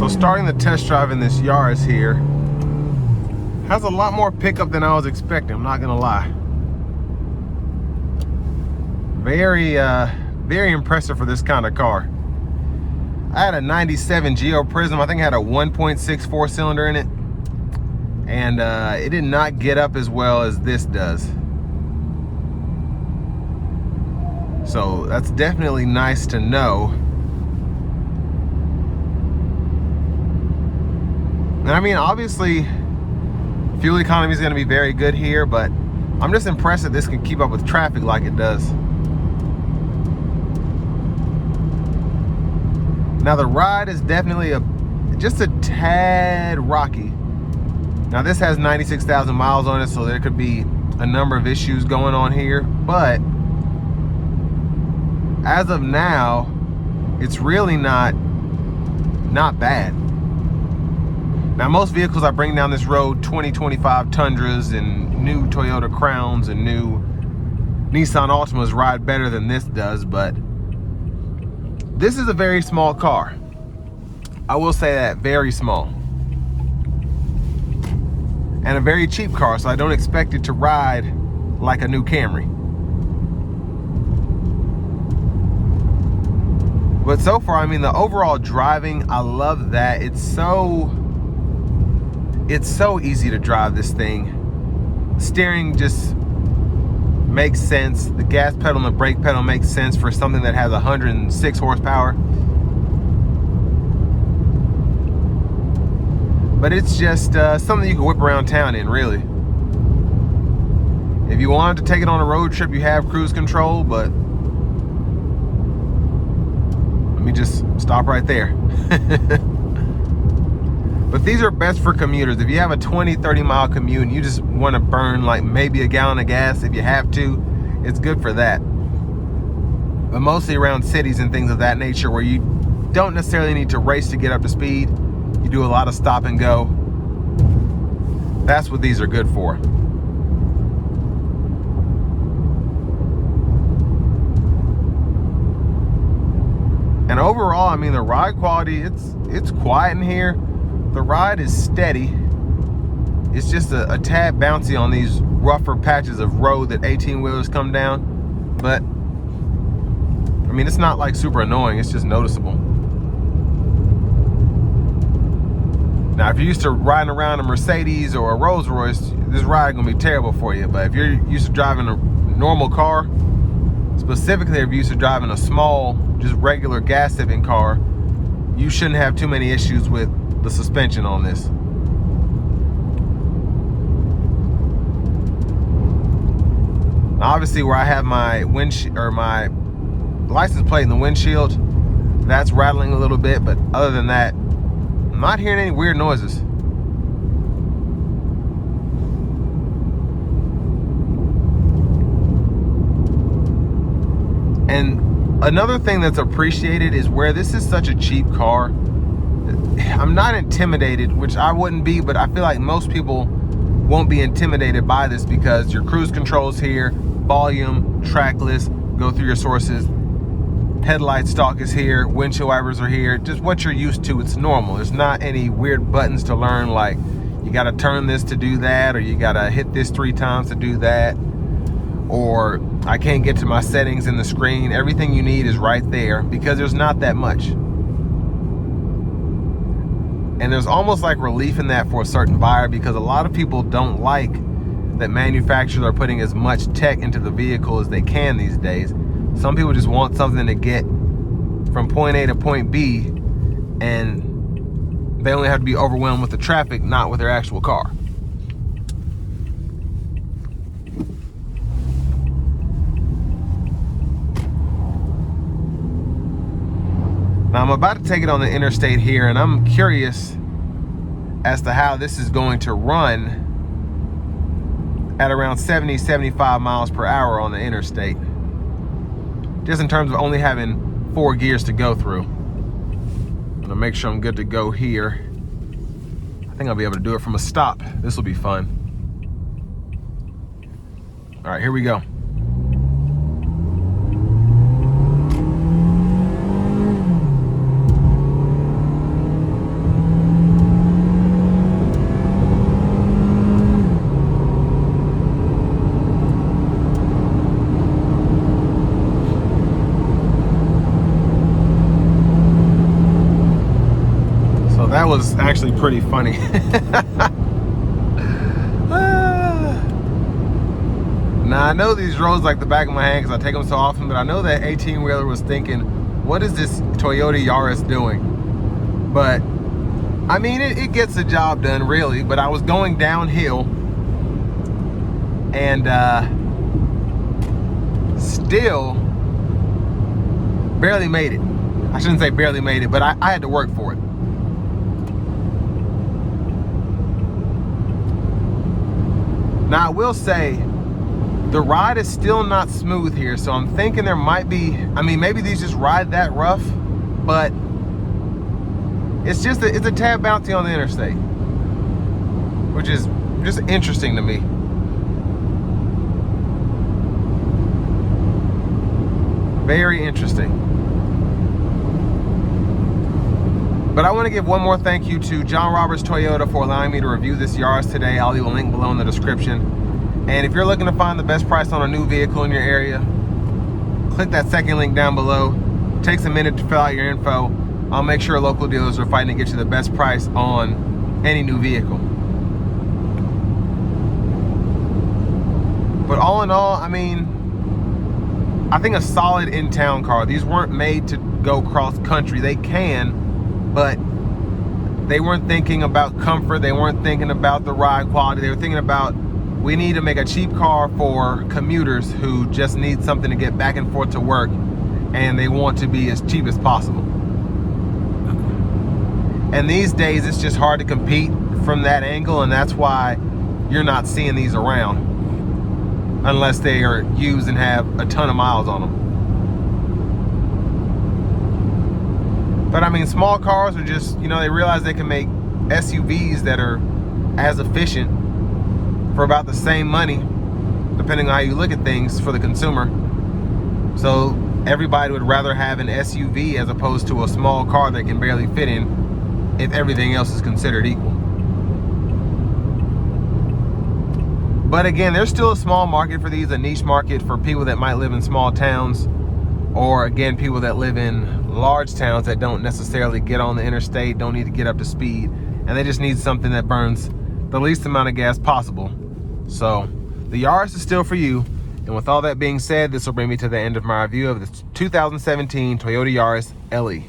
So starting the test drive in this Yaris here has a lot more pickup than I was expecting, I'm not gonna lie. Very impressive for this kind of car. I had a 97 Geo Prism, I think it had a 1.64 cylinder in it. And it did not get up as well as this does. So that's definitely nice to know. And I mean, obviously, fuel economy is going to be very good here, but I'm just impressed that this can keep up with traffic like it does. Now the ride is definitely just a tad rocky. Now this has 96,000 miles on it, so there could be a number of issues going on here, but as of now, it's really not bad. Now most vehicles I bring down this road, 2025 Tundras and new Toyota Crowns and new Nissan Altimas ride better than this does, but this is a very small car. I will say that, very small. And a very cheap car, so I don't expect it to ride like a new Camry. But so far, I mean, the overall driving, I love that. It's so easy to drive this thing. Steering just makes sense. The gas pedal and the brake pedal makes sense for something that has 106 horsepower. But it's just something you can whip around town in, really. If you wanted to take it on a road trip, you have cruise control, but let me just stop right there. But these are best for commuters. If you have a 20-30 mile commute and you just want to burn like maybe a gallon of gas if you have to, it's good for that. But mostly around cities and things of that nature where you don't necessarily need to race to get up to speed. You do a lot of stop and go. That's what these are good for. And overall, I mean, the ride quality, it's quiet in here. The ride is steady. It's just a tad bouncy on these rougher patches of road that 18-wheelers come down. But, I mean, it's not like super annoying. It's just noticeable. Now, if you're used to riding around a Mercedes or a Rolls Royce, this ride is going to be terrible for you. But if you're used to driving a normal car, specifically if you're used to driving a small, just regular gas sipping car, you shouldn't have too many issues with the suspension on this. Now, obviously, where I have my windshield or my license plate in the windshield, that's rattling a little bit, but other than that, I'm not hearing any weird noises. And another thing that's appreciated is where this is such a cheap car, I'm not intimidated, which I wouldn't be, but I feel like most people won't be intimidated by this because your cruise controls here, volume, trackless, go through your sources, headlight stalk is here, windshield wipers are here, just what you're used to. It's normal. There's not any weird buttons to learn, like you got to turn this to do that, or you got to hit this 3 times to do that, or I can't get to my settings in the screen. Everything you need is right there because there's not that much. And there's almost like relief in that for a certain buyer, because a lot of people don't like that manufacturers are putting as much tech into the vehicle as they can these days. Some people just want something to get from point A to point B, and they only have to be overwhelmed with the traffic, not with their actual car. Now I'm about to take it on the interstate here, and I'm curious as to how this is going to run at around 70, 75 miles per hour on the interstate. Just in terms of only having 4 gears to go through. I'm gonna make sure I'm good to go here. I think I'll be able to do it from a stop. This will be fun. All right, here we go. That was actually pretty funny. Now I know these roads like the back of my hand because I take them so often, but I know that 18-wheeler was thinking, what is this Toyota Yaris doing? But I mean, it gets the job done, really. But I was going downhill and still barely made it. I shouldn't say barely made it, but I had to work for it. Now I will say, the ride is still not smooth here, so I'm thinking there might be, I mean, maybe these just ride that rough, but it's just it's a tad bouncy on the interstate, which is just interesting to me. Very interesting. But I want to give one more thank you to John Roberts Toyota for allowing me to review this Yaris today. I'll leave a link below in the description. And if you're looking to find the best price on a new vehicle in your area, click that second link down below. It takes a minute to fill out your info. I'll make sure local dealers are fighting to get you the best price on any new vehicle. But all in all, I mean, I think a solid in-town car. These weren't made to go cross country. They can, but they weren't thinking about comfort. They weren't thinking about the ride quality. They were thinking about, we need to make a cheap car for commuters who just need something to get back and forth to work, and they want to be as cheap as possible. And these days, it's just hard to compete from that angle, and that's why you're not seeing these around unless they are used and have a ton of miles on them. But I mean, small cars are just, you know, they realize they can make SUVs that are as efficient for about the same money, depending on how you look at things, for the consumer. So everybody would rather have an SUV as opposed to a small car that can barely fit in, if everything else is considered equal. But again, there's still a small market for these, a niche market for people that might live in small towns, or again, people that live in large towns that don't necessarily get on the interstate, don't need to get up to speed, and they just need something that burns the least amount of gas possible. So the Yaris is still for you. And with all that being said, this will bring me to the end of my review of the 2017 Toyota Yaris LE.